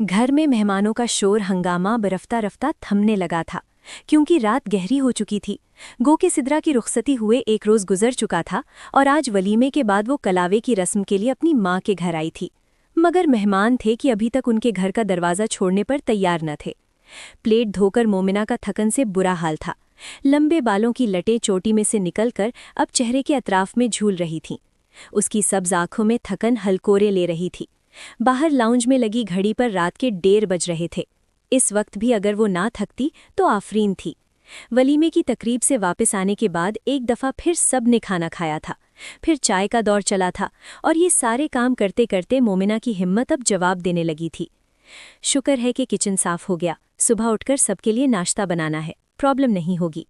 घर में मेहमानों का शोर हंगामा रफ्ता रफ्ता थमने लगा था, क्योंकि रात गहरी हो चुकी थी। गो के सिदरा की रुखसती हुए एक रोज गुजर चुका था और आज वलीमे के बाद वो कलावे की रस्म के लिए अपनी माँ के घर आई थी। मगर मेहमान थे कि अभी तक उनके घर का दरवाज़ा छोड़ने पर तैयार न थे। प्लेट धोकर मोमिना का थकन से बुरा हाल था। लंबे बालों की लटें चोटी में से निकलकर अब चेहरे के अतराफ में झूल रही थीं। उसकी सब्ज आंखों में थकन हलकोरे ले रही थी। बाहर लाउंज में लगी घड़ी पर रात के 1:30 बज रहे थे। इस वक्त भी अगर वो ना थकती तो आफरीन थी। वलीमे की तकरीब से वापस आने के बाद एक दफ़ा फिर सब ने खाना खाया था, फिर चाय का दौर चला था और ये सारे काम करते करते मोमिना की हिम्मत अब जवाब देने लगी थी। शुक्र है कि किचन साफ हो गया, सुबह उठकर सबके लिए नाश्ता बनाना है, प्रॉब्लम नहीं होगी।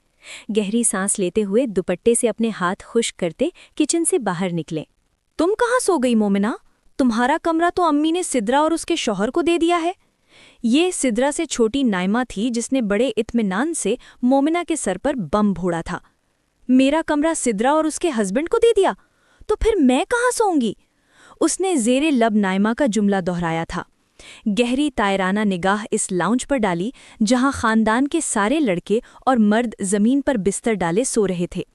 गहरी सांस लेते हुए दुपट्टे से अपने हाथ खुश्क करते किचन से बाहर निकले। तुम कहाँ सो गई मोमिना? तुम्हारा कमरा तो अम्मी ने सिद्रा और उसके शौहर को दे दिया है। ये सिद्रा से छोटी नाइमा थी जिसने बड़े इत्मीनान से मोमिना के सर पर बम फोड़ा था। मेरा कमरा सिद्रा और उसके हस्बैंड को दे दिया, तो फिर मैं कहाँ सोऊंगी? उसने ज़ेरे लब नाइमा का जुमला दोहराया था। गहरी तायराना निगाह इस लाउंज पर डाली जहां खानदान के सारे लड़के और मर्द जमीन पर बिस्तर डाले सो रहे थे।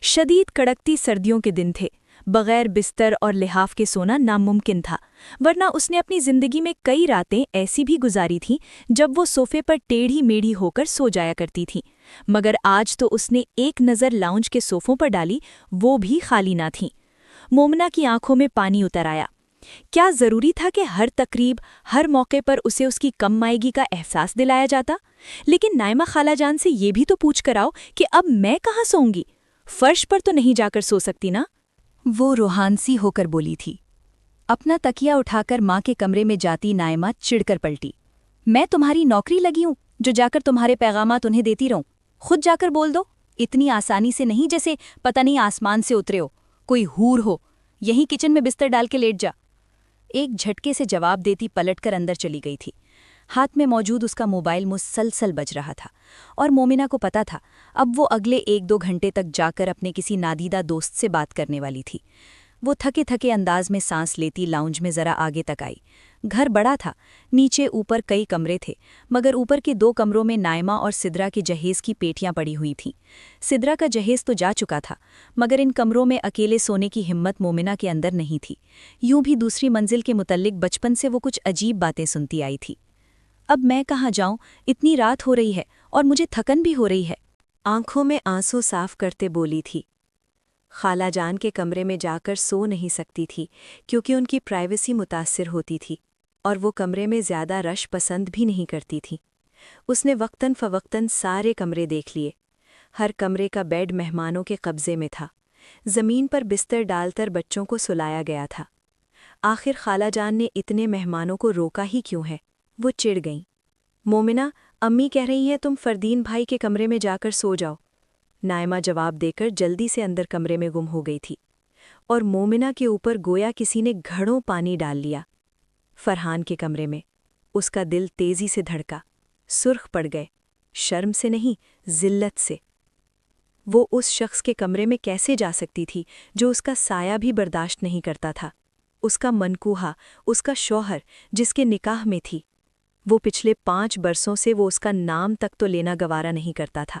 शदीद कड़कती सर्दियों के दिन थे। बगैर बिस्तर और लिहाफ के सोना नामुमकिन था, वरना उसने अपनी जिंदगी में कई रातें ऐसी भी गुजारी थीं जब वो सोफे पर टेढ़ी मेढ़ी होकर सो जाया करती थी। मगर आज तो उसने एक नज़र लाउंज के सोफों पर डाली, वो भी खाली ना थीं। मोमिना की आंखों में पानी उतर आया। क्या ज़रूरी था कि हर तकरीब, हर मौके पर उसे उसकी कम मायगी का एहसास दिलाया जाता? लेकिन नाइमा खालाजान से ये भी तो पूछ कर आओ कि अब मैं कहाँ सोऊंगी? फर्श पर तो नहीं जाकर सो सकती ना? वो रूहानसी होकर बोली थी। अपना तकिया उठाकर माँ के कमरे में जाती नाइमा चिढ़कर पलटी। मैं तुम्हारी नौकरी लगी हूँ जो जाकर तुम्हारे पैगामात उन्हें देती रहूं? खुद जाकर बोल दो। इतनी आसानी से नहीं जैसे पता नहीं आसमान से उतरे हो, कोई हूर हो। यहीं किचन में बिस्तर डाल के लेट जा। एक झटके से जवाब देती पलटकर अंदर चली गई थी। हाथ में मौजूद उसका मोबाइल मुसलसल बज रहा था और मोमिना को पता था अब वो अगले 1-2 घंटे तक जाकर अपने किसी नादीदा दोस्त से बात करने वाली थी। वो थके थके अंदाज में सांस लेती लाउंज में ज़रा आगे तक आई। घर बड़ा था, नीचे ऊपर कई कमरे थे, मगर ऊपर के 2 कमरों में नाइमा और सिद्रा के जहेज़ की पेटियां पड़ी हुई थीं। सिद्रा का जहेज़ तो जा चुका था, मगर इन कमरों में अकेले सोने की हिम्मत मोमिना के अंदर नहीं थी। यूं भी दूसरी मंजिल के मुतल्लिक बचपन से वो कुछ अजीब बातें सुनती आई थी। अब मैं कहाँ जाऊं? इतनी रात हो रही है और मुझे थकन भी हो रही है। आंखों में आंसू साफ करते बोली थी। खालाजान के कमरे में जाकर सो नहीं सकती थी क्योंकि उनकी प्राइवेसी मुतासिर होती थी और वो कमरे में ज़्यादा रश पसंद भी नहीं करती थी। उसने वक्तन फ़वक्तन सारे कमरे देख लिए। हर कमरे का बेड मेहमानों के कब्ज़े में था। ज़मीन पर बिस्तर डालकर बच्चों को सुलाया गया था। आखिर खालाजान ने इतने मेहमानों को रोका ही क्यों है? वो चिढ़ गईं। मोमिना, अम्मी कह रही हैं तुम फरदीन भाई के कमरे में जाकर सो जाओ। नाइमा जवाब देकर जल्दी से अंदर कमरे में गुम हो गई थी और मोमिना के ऊपर गोया किसी ने घड़ों पानी डाल लिया। फरहान के कमरे में उसका दिल तेजी से धड़का। सुर्ख पड़ गए, शर्म से नहीं, जिल्लत से। वो उस शख्स के कमरे में कैसे जा सकती थी जो उसका साया भी बर्दाश्त नहीं करता था? उसका मनकूहा, उसका शौहर जिसके निकाह में थी। वो पिछले 5 बरसों से वो उसका नाम तक तो लेना गवारा नहीं करता था,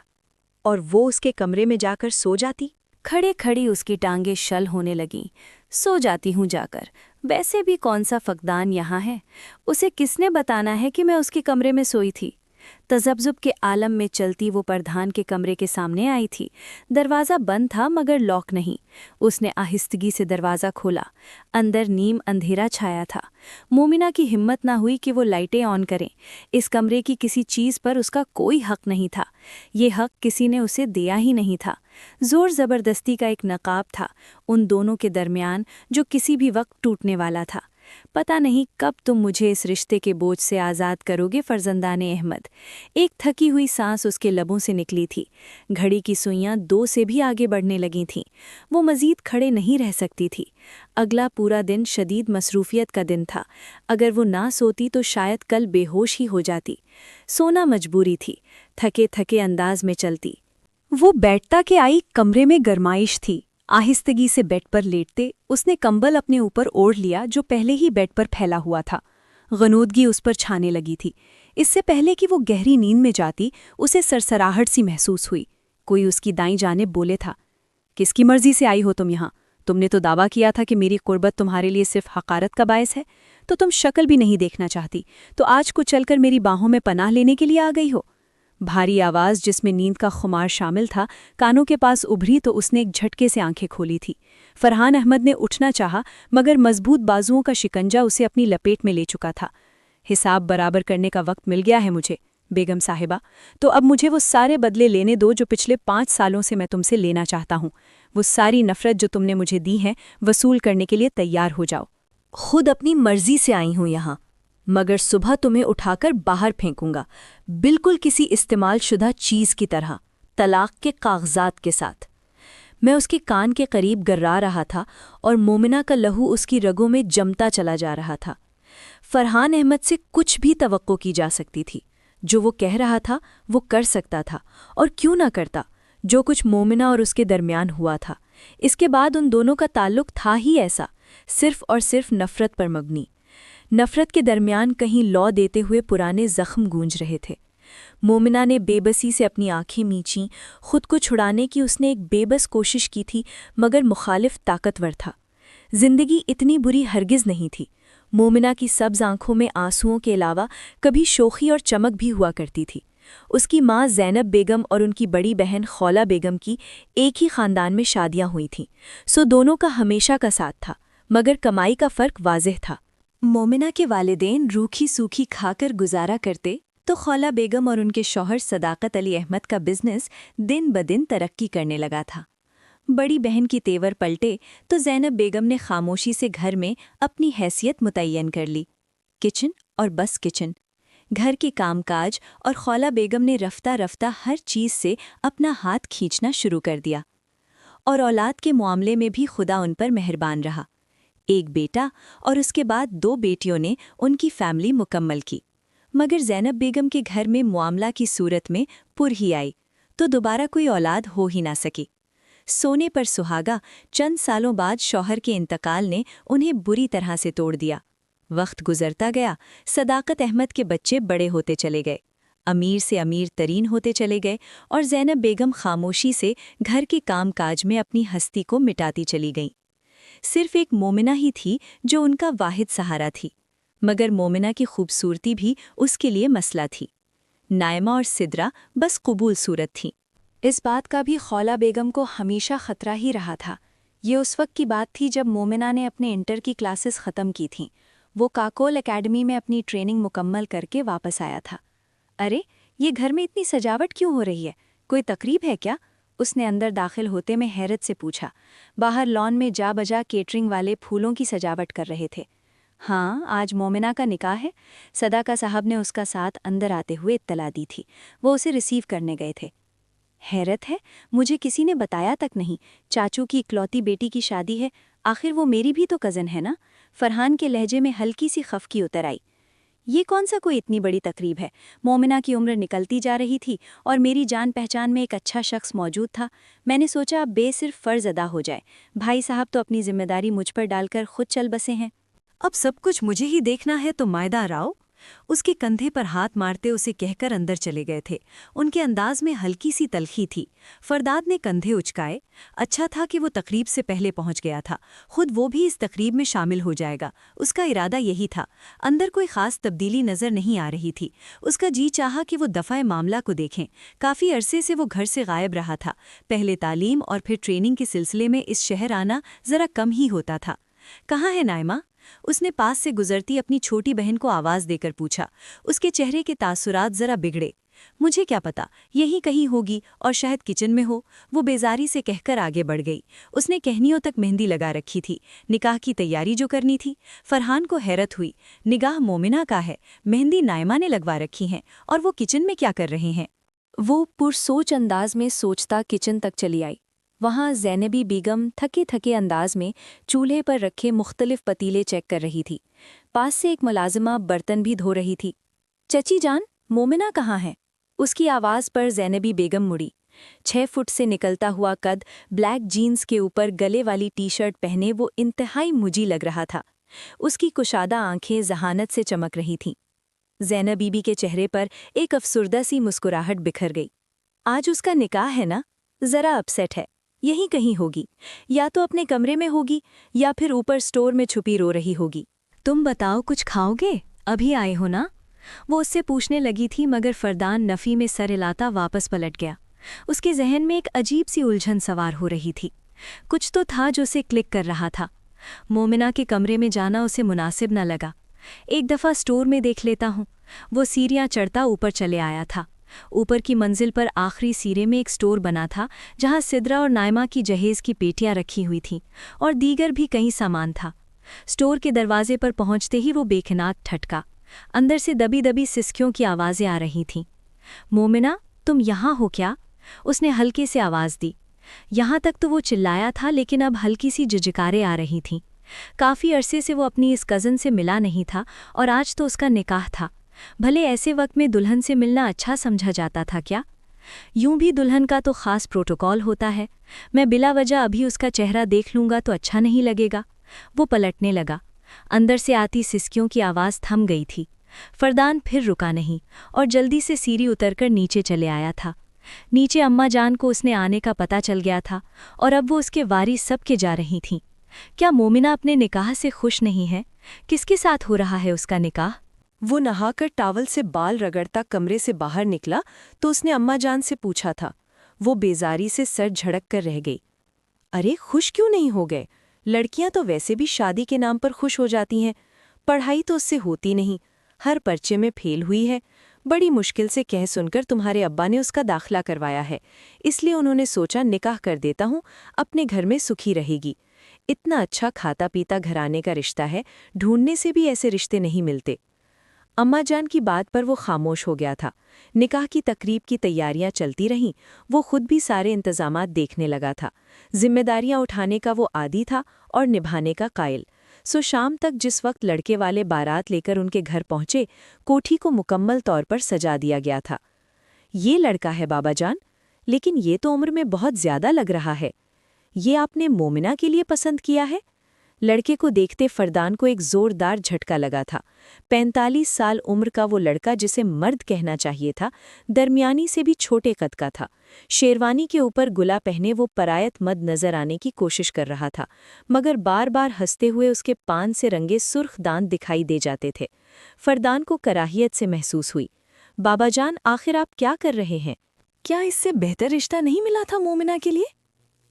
और वो उसके कमरे में जाकर सो जाती। खड़े खड़ी उसकी टांगें शल होने लगीं। सो जाती हूँ जाकर, वैसे भी कौन सा फकदान यहाँ है? उसे किसने बताना है कि मैं उसके कमरे में सोई थी? तजब्जुब के आलम में चलती वो प्रधान के कमरे के सामने आई थी। दरवाज़ा बंद था मगर लॉक नहीं। उसने आहिस्तगी से दरवाज़ा खोला। अंदर नीम अंधेरा छाया था। मोमिना की हिम्मत ना हुई कि वो लाइटें ऑन करें। इस कमरे की किसी चीज़ पर उसका कोई हक नहीं था। ये हक किसी ने उसे दिया ही नहीं था। ज़ोर ज़बरदस्ती का एक नकाब था उन दोनों के दरमियान जो किसी भी वक्त टूटने वाला था। पता नहीं कब तुम मुझे इस रिश्ते के बोझ से आज़ाद करोगे फरजंदाने अहमद। एक थकी हुई सांस उसके लबों से निकली थी। घड़ी की सुइयां 2 से भी आगे बढ़ने लगी थीं। वो मज़ीद खड़े नहीं रह सकती थी। अगला पूरा दिन शदीद मसरूफियत का दिन था। अगर वो ना सोती तो शायद कल बेहोश ही हो जाती। सोना मजबूरी थी। थके थके अंदाज में चलती। वो बैठता के आई, कमरे में गरमाइश थी। आहिस्तगी से बेड पर लेटते उसने कंबल अपने ऊपर ओढ़ लिया जो पहले ही बेड पर फैला हुआ था। غنودگی اس پر چھانے لگی تھی۔ اس سے پہلے کہ وہ گہری نیند میں جاتی اسے سرسراہٹ سی محسوس ہوئی۔ کوئی اس کی دائیں جانب بولے تھا، کس کی مرضی سے آئی ہو تم یہاں؟ تم نے تو دعویٰ کیا تھا کہ میری قربت تمہارے لیے صرف حقارت کا باعث ہے، تو تم شکل بھی نہیں دیکھنا چاہتی، تو آج کو چل کر میری باہوں میں پناہ لینے کے لیے آ گئی ہو؟ بھاری آواز جس میں نیند کا خمار شامل تھا کانوں کے پاس ابھری تو اس نے ایک جھٹکے سے آنکھیں کھولی تھی۔ فرحان احمد نے اٹھنا چاہا مگر مضبوط بازوؤں کا شکنجہ اسے اپنی لپیٹ میں لے چکا تھا۔ حساب برابر کرنے کا وقت مل گیا ہے مجھے بیگم صاحبہ، تو اب مجھے وہ سارے بدلے لینے دو جو پچھلے 5 سالوں سے میں تم سے لینا چاہتا ہوں۔ وہ ساری نفرت جو تم نے مجھے دی ہے وصول کرنے کے لیے تیار ہو جاؤ۔ خود اپنی مرضی سے آئی ہوں یہاں، مگر صبح تمہیں اٹھا کر باہر پھینکوں گا، بالکل کسی استعمال شدہ چیز کی طرح، طلاق کے کاغذات کے ساتھ۔ میں اس کے کان کے قریب گرا رہا تھا اور مومنہ کا لہو اس کی رگوں میں جمتا چلا جا رہا تھا۔ فرحان احمد سے کچھ بھی توقع کی جا سکتی تھی، جو وہ کہہ رہا تھا وہ کر سکتا تھا، اور کیوں نہ کرتا جو کچھ مومنہ اور اس کے درمیان ہوا تھا۔ اس کے بعد ان دونوں کا تعلق تھا ہی ایسا، صرف اور صرف نفرت پر مبنی۔ نفرت کے درمیان کہیں لو دیتے ہوئے پرانے زخم گونج رہے تھے۔ مومنہ نے بے بسی سے اپنی آنکھیں میچیں، خود کو چھڑانے کی اس نے ایک بے بس کوشش کی تھی مگر مخالف طاقتور تھا۔ زندگی اتنی بری ہرگز نہیں تھی۔ مومنہ کی سبز آنکھوں میں آنسوؤں کے علاوہ کبھی شوخی اور چمک بھی ہوا کرتی تھی۔ اس کی ماں زینب بیگم اور ان کی بڑی بہن خولہ بیگم کی ایک ہی خاندان میں شادیاں ہوئی تھیں، سو دونوں کا ہمیشہ کا ساتھ تھا، مگر کمائی کا فرق واضح تھا۔ مومنہ کے والدین روکھی سوکھی کھا کر گزارا کرتے تو خولہ بیگم اور ان کے شوہر صداقت علی احمد کا بزنس دن بدن ترقی کرنے لگا تھا۔ بڑی بہن کی تیور پلٹے تو زینب بیگم نے خاموشی سے گھر میں اپنی حیثیت متعین کر لی، کچن اور بس کچن، گھر کے کام کاج، اور خولہ بیگم نے رفتہ رفتہ ہر چیز سے اپنا ہاتھ کھینچنا شروع کر دیا۔ اور اولاد کے معاملے میں بھی خدا ان پر مہربان رہا۔ ایک بیٹا اور اس کے بعد 2 بیٹیوں نے ان کی فیملی مکمل کی، مگر زینب بیگم کے گھر میں معاملہ کی صورت میں پر ہی آئی تو دوبارہ کوئی اولاد ہو ہی نہ سکی۔ سونے پر سہاگا چند سالوں بعد شوہر کے انتقال نے انہیں بری طرح سے توڑ دیا۔ وقت گزرتا گیا، صداقت احمد کے بچے بڑے ہوتے چلے گئے، امیر سے امیر ترین ہوتے چلے گئے، اور زینب بیگم خاموشی سے گھر کے کام کاج میں اپنی ہستی کو مٹاتی چلی گئیں۔ صرف ایک مومنہ ہی تھی جو ان کا واحد سہارا تھی، مگر مومنہ کی خوبصورتی بھی اس کے لیے مسئلہ تھی۔ نائمہ اور سدرہ بس قبول صورت تھیں۔ اس بات کا بھی خولہ بیگم کو ہمیشہ خطرہ ہی رہا تھا۔ یہ اس وقت کی بات تھی جب مومنہ نے اپنے انٹر کی کلاسز ختم کی تھیں۔ وہ کاکول اکیڈمی میں اپنی ٹریننگ مکمل کر کے واپس آیا تھا۔ ارے، یہ گھر میں اتنی سجاوٹ کیوں ہو رہی ہے؟ کوئی تقریب ہے کیا؟ اس نے اندر داخل ہوتے میں حیرت سے پوچھا۔ باہر لان میں جا بجا کیٹرنگ والے پھولوں کی سجاوٹ کر رہے تھے۔ ہاں، آج مومنہ کا نکاح ہے، صداقہ صاحب نے اس کا ساتھ اندر آتے ہوئے اطلاع دی تھی۔ وہ اسے ریسیو کرنے گئے تھے۔ حیرت ہے، مجھے کسی نے بتایا تک نہیں۔ چاچو کی اکلوتی بیٹی کی شادی ہے، آخر وہ میری بھی تو کزن ہے نا؟ فرحان کے لہجے میں ہلکی سی خفگی اتر آئی۔ یہ کون سا کوئی اتنی بڑی تقریب ہے؟ مومنہ کی عمر نکلتی جا رہی تھی اور میری جان پہچان میں ایک اچھا شخص موجود تھا۔ میں نے سوچا اب بے صرف فرض ادا ہو جائے۔ بھائی صاحب تو اپنی ذمہ داری مجھ پر ڈال کر خود چل بسے ہیں۔ اب سب کچھ مجھے ہی دیکھنا ہے تو مائدہ راؤ، اس کے کندھے پر ہاتھ مارتے اسے کہہ کر اندر چلے گئے تھے۔ ان کے انداز میں ہلکی سی تلخی تھی۔ فرداد نے کندھے اچکائے۔ اچھا تھا کہ وہ تقریب سے پہلے پہنچ گیا تھا، خود وہ بھی اس تقریب میں شامل ہو جائے گا۔ اس کا ارادہ یہی تھا۔ اندر کوئی خاص تبدیلی نظر نہیں آ رہی تھی۔ اس کا جی چاہا کہ وہ دفعہ معاملہ کو دیکھیں۔ کافی عرصے سے وہ گھر سے غائب رہا تھا، پہلے تعلیم اور پھر ٹریننگ کے سلسلے میں اس شہر آنا ذرا کم ہی ہوتا تھا۔ کہاں ہے نائمہ؟ اس نے پاس سے گزرتی اپنی چھوٹی بہن کو آواز دے کر پوچھا۔ اس کے چہرے کے تاثرات ذرا بگڑے۔ مجھے کیا پتا، یہی کہیں ہوگی اور شاید کچن میں ہو، وہ بیزاری سے کہہ کر آگے بڑھ گئی۔ اس نے کہنیوں تک مہندی لگا رکھی تھی، نکاح کی تیاری جو کرنی تھی۔ فرحان کو حیرت ہوئی، نگاہ مومنہ کا ہے، مہندی نائمہ نے لگوا رکھی ہیں، اور وہ کچن میں کیا کر رہے ہیں؟ وہ پرسوچ انداز میں سوچتا کچن تک چلی آئی۔ وہاں زینبی بیگم تھکے تھکے انداز میں چولہے پر رکھے مختلف پتیلے چیک کر رہی تھی۔ پاس سے ایک ملازمہ برتن بھی دھو رہی تھی۔ چچی جان، مومنہ کہاں ہے؟ اس کی آواز پر زینبی بیگم مڑی۔ 6 فٹ سے نکلتا ہوا قد، بلیک جینز کے اوپر گلے والی ٹی شرٹ پہنے وہ انتہائی مجی لگ رہا تھا۔ उसकी कुशादा आंखें जहानत से चमक रही थीं। ज़ैनब बीबी के चेहरे पर एक अफसुर्दा सी मुस्कुराहट बिखर गई। आज उसका निकाह है ना, ज़रा अपसेट है। यहीं कहीं होगी, या तो अपने कमरे में होगी या फिर ऊपर स्टोर में छुपी रो रही होगी। तुम बताओ, कुछ खाओगे? अभी आए हो ना? वो उससे पूछने लगी थी, मगर फरदान नफ़ी में सर हिलाता वापस पलट गया। उसके जहन में एक अजीब सी उलझन सवार हो रही थी। कुछ तो था जो उसे क्लिक कर रहा था। मोमिना के कमरे में जाना उसे मुनासिब न लगा। एक दफ़ा स्टोर में देख लेता हूँ। वो सीढ़ियाँ चढ़ता ऊपर चले आया था। ऊपर की मंजिल पर आखिरी सीरे में एक स्टोर बना था, जहाँ सिद्रा और नायमा की जहेज़ की पेटियाँ रखी हुई थीं और दीगर भी कई सामान था। स्टोर के दरवाजे पर पहुँचते ही वो बेखनाक ठटका। अंदर से दबी दबी सिसकियों की आवाज़ें आ रही थीं। मोमिना, तुम यहाँ हो क्या? उसने हल्के से आवाज़ दी। यहाँ तक तो वो चिल्लाया था, लेकिन अब हल्की सी झिझकारें आ रही थीं। काफ़ी अरसे से वो अपनी इस कज़न से मिला नहीं था और आज तो उसका निकाह था। भले ऐसे वक्त में दुल्हन से मिलना अच्छा समझा जाता था क्या? यूं भी दुल्हन का तो ख़ास प्रोटोकॉल होता है। मैं बिला वजह अभी उसका चेहरा देख लूँगा तो अच्छा नहीं लगेगा। वो पलटने लगा। अंदर से आती सिसकियों की आवाज़ थम गई थी। फरदान फिर रुका नहीं और जल्दी से सीढ़ी उतरकर नीचे चले आया था। नीचे अम्मा जान को उसने आने का पता चल गया था और अब वो उसके वारी सबके जा रही थीं। क्या मोमिना अपने निकाह से खुश नहीं है? किसके साथ हो रहा है उसका निकाह? वो नहाकर टावल से बाल रगड़ता कमरे से बाहर निकला तो उसने अम्मा जान से पूछा था। वो बेजारी से सर झड़क कर रह गई। अरे, खुश क्यों नहीं हो गए? लड़कियां तो वैसे भी शादी के नाम पर खुश हो जाती हैं। पढ़ाई तो उससे होती नहीं, हर पर्चे में फेल हुई है। बड़ी मुश्किल से कह सुनकर तुम्हारे अब्बा ने उसका दाखिला करवाया है, इसलिए उन्होंने सोचा निकाह कर देता हूँ, अपने घर में सुखी रहेगी। इतना अच्छा खाता पीता घराने का रिश्ता है, ढूंढने से भी ऐसे रिश्ते नहीं मिलते। अम्मा जान की बात पर वो खामोश हो गया था। निकाह की तकरीब की तैयारियां चलती रहीं। वो खुद भी सारे इंतजामात देखने लगा था। जिम्मेदारियां उठाने का वो आदी था और निभाने का कायल। सो शाम तक जिस वक्त लड़के वाले बारात लेकर उनके घर पहुंचे, कोठी को मुकम्मल तौर पर सजा दिया गया था। ये लड़का है बाबा जान, लेकिन ये तो उम्र में बहुत ज्यादा लग रहा है। ये आपने मोमिना के लिए पसंद किया है? लड़के को देखते फरदान को एक जोरदार झटका लगा था। 45 साल उम्र का वो लड़का, जिसे मर्द कहना चाहिए था, दरमियानी से भी छोटे कद का था। शेरवानी के ऊपर गुला पहने वो परायत मद नजर आने की कोशिश कर रहा था, मगर बार बार हंसते हुए उसके पान से रंगे सुर्ख दांत दिखाई दे जाते थे। फरदान को कराहियत से महसूस हुई। बाबा जान, आखिर आप क्या कर रहे हैं? क्या इससे बेहतर रिश्ता नहीं मिला था मोमिना के लिए?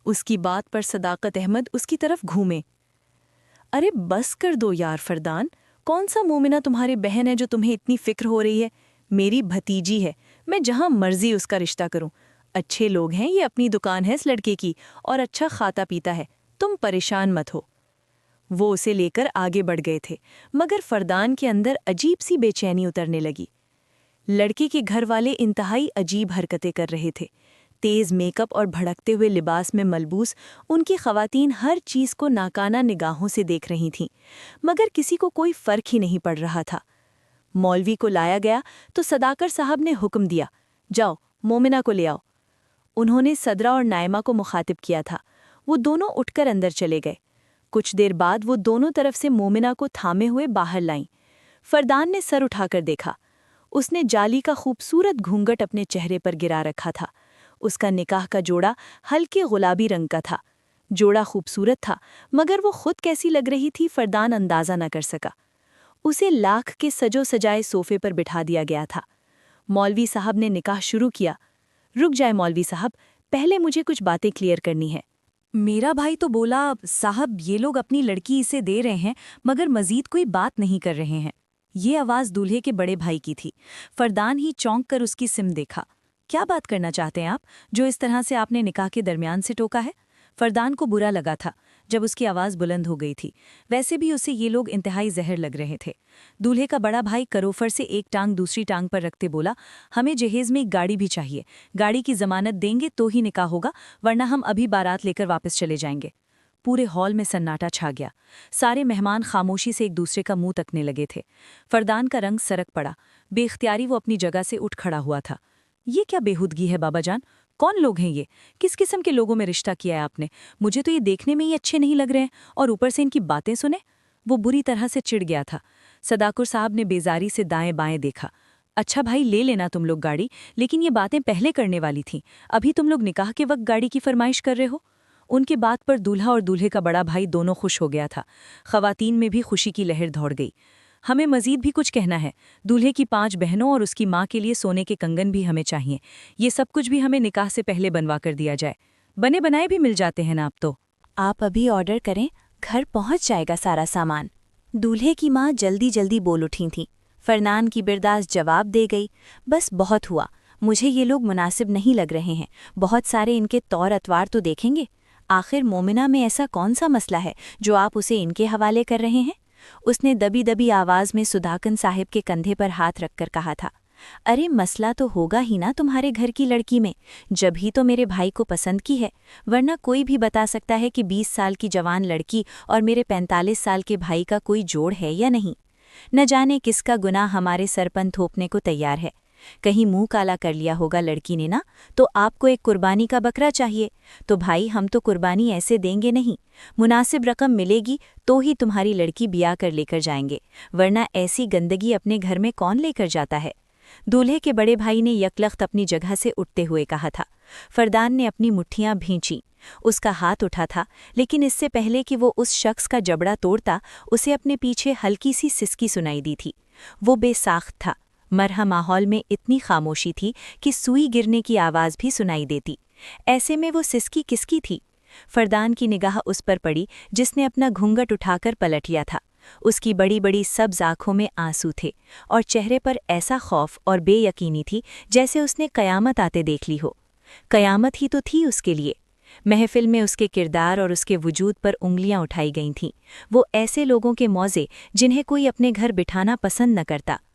उसकी बात पर सदाकत अहमद उसकी तरफ घूमे। अरे बस कर दो यार फरदान, कौन सा मोमिना तुम्हारी बहन है जो तुम्हें इतनी फिक्र हो रही है? मेरी भतीजी है, मैं जहां मर्जी उसका रिश्ता करूं। अच्छे लोग हैं, ये अपनी दुकान है इस लड़के की और अच्छा खाता पीता है, तुम परेशान मत हो। वो उसे लेकर आगे बढ़ गए थे, मगर फरदान के अंदर अजीब सी बेचैनी उतरने लगी। लड़के के घर वाले इंतहाई अजीब हरकतें कर रहे थे। तेज मेकअप और भड़कते हुए लिबास में मलबूस उनकी खवातीन हर चीज को नाकाना निगाहों से देख रही थीं, मगर किसी को कोई फर्क ही नहीं पड़ रहा था। मौलवी को लाया गया तो सदाकर साहब ने हुक्म दिया, जाओ मोमिना को ले आओ। उन्होंने सदरा और नायमा को मुखातिब किया था। वो दोनों उठकर अंदर चले गए। कुछ देर बाद वो दोनों तरफ से मोमिना को थामे हुए बाहर लाईं। फरदान ने सर उठाकर देखा। उसने जाली का खूबसूरत घूंघट अपने चेहरे पर गिरा रखा था। उसका निकाह का जोड़ा हल्के गुलाबी रंग का था। जोड़ा खूबसूरत था, मगर वो खुद कैसी लग रही थी फरदान अंदाजा न कर सका। उसे लाख के सजो सजाए सोफे पर बिठा दिया गया था। मौलवी साहब ने निकाह शुरू किया। रुक जाए मौलवी साहब, पहले मुझे कुछ बातें क्लियर करनी है। मेरा भाई तो बोला, साहब ये लोग अपनी लड़की इसे दे रहे हैं, मगर मजीद कोई बात नहीं कर रहे हैं। ये आवाज़ दूल्हे के बड़े भाई की थी। फरदान ही चौंक कर उसकी सिम देखा। क्या बात करना चाहते हैं आप, जो इस तरह से आपने निकाह के दरमियान से टोका है? फरदान को बुरा लगा था जब उसकी आवाज़ बुलंद हो गई थी। वैसे भी उसे ये लोग इंतहाई जहर लग रहे थे। दूल्हे का बड़ा भाई करोफर से एक टांग दूसरी टांग पर रखते बोला, हमें जहेज में एक गाड़ी भी चाहिए। गाड़ी की जमानत देंगे तो ही निकाह होगा, वरना हम अभी बारात लेकर वापस चले जाएंगे। पूरे हॉल में सन्नाटा छा गया। सारे मेहमान खामोशी से एक दूसरे का मुंह तकने लगे थे। फरदान का रंग सरक पड़ा। बेख्तियारी वो अपनी जगह से उठ खड़ा हुआ था। ये क्या बेहूदगी है बाबा जान? कौन लोग हैं ये? किस किस्म के लोगों में रिश्ता किया है आपने? मुझे तो ये देखने में ही अच्छे नहीं लग रहे हैं, और ऊपर से इनकी बातें सुने। وہ بری طرح سے چڑ گیا تھا۔ صداقر صاحب نے بیزاری سے دائیں بائیں دیکھا۔ اچھا بھائی، لے لینا تم لوگ گاڑی، لیکن یہ باتیں پہلے کرنے والی تھیں۔ ابھی تم لوگ نکاح کے وقت گاڑی کی فرمائش کر رہے ہو۔ ان کے بات پر دولہا اور دولہے کا بڑا بھائی دونوں خوش ہو گیا تھا۔ خواتین میں بھی خوشی کی لہر دوڑ گئی۔ ہمیں مزید بھی کچھ کہنا ہے۔ دولہے کی 5 بہنوں اور اس کی ماں کے لیے سونے کے کنگن بھی ہمیں چاہیے۔ یہ سب کچھ بھی ہمیں نکاح سے پہلے بنوا کر دیا جائے۔ بنے بنائے بھی مل جاتے ہیں نا اب تو۔ آپ ابھی آرڈر کریں، گھر پہنچ جائے گا سارا سامان۔ دولہے کی ماں جلدی جلدی بول اٹھی تھیں۔ فرنان کی برداشت جواب دے گئی، بس بہت ہوا، مجھے یہ لوگ مناسب نہیں لگ رہے ہیں۔ بہت سارے ان کے طور اتوار تو دیکھیں گے۔ آخر مومنہ میں ایسا کون سا مسئلہ ہے جو آپ اسے ان کے حوالے کر رہے ہیں؟ اس نے دبی دبی آواز میں سدھاکن صاحب کے کندھے پر ہاتھ رکھ کر کہا تھا، ارے مسئلہ تو ہوگا ہی نا تمہارے گھر کی لڑکی میں، جب ہی تو میرے بھائی کو پسند کی ہے، ورنہ کوئی بھی بتا سکتا ہے کہ 20 سال کی جوان لڑکی اور میرے 45 سال کے بھائی کا کوئی جوڑ ہے یا نہیں۔ نہ جانے کس کا گناہ ہمارے سر پن تھوپنے کو تیار ہے۔ کہیں منہ کالا کر لیا ہوگا لڑکی نے نا، تو آپ کو ایک قربانی کا بکرا چاہیے۔ تو بھائی ہم تو قربانی ایسے دیں گے نہیں، مناسب رقم ملے گی تو ہی تمہاری لڑکی بیاہ کر لے کر جائیں گے، ورنہ ایسی گندگی اپنے گھر میں کون لے کر جاتا ہے؟ دولہے کے بڑے بھائی نے یکلخت اپنی جگہ سے اٹھتے ہوئے کہا تھا۔ فردان نے اپنی مٹھیاں بھینچیں۔ اس کا ہاتھ اٹھا تھا، لیکن اس سے پہلے کہ وہ اس شخص کا جبڑا توڑتا، اسے اپنے پیچھے ہلکی سی سسکی سنائی دی تھی۔ وہ بے ساخت تھا۔ مرہم ماحول میں اتنی خاموشی تھی کہ سوئی گرنے کی آواز بھی سنائی دیتی۔ ایسے میں وہ سسکی کس کی تھی؟ فردان کی نگاہ اس پر پڑی جس نے اپنا گھونگھٹ اٹھا کر پلٹ لیا تھا۔ اس کی بڑی بڑی سبز آنکھوں میں آنسو تھے اور چہرے پر ایسا خوف اور بے یقینی تھی جیسے اس نے قیامت آتے دیکھ لی ہو۔ قیامت ہی تو تھی اس کے لیے۔ محفل میں اس کے کردار اور اس کے وجود پر انگلیاں اٹھائی گئی تھیں۔ وہ ایسے لوگوں کے موزے جنہیں کوئی اپنے گھر بٹھانا پسند نہ کرتا۔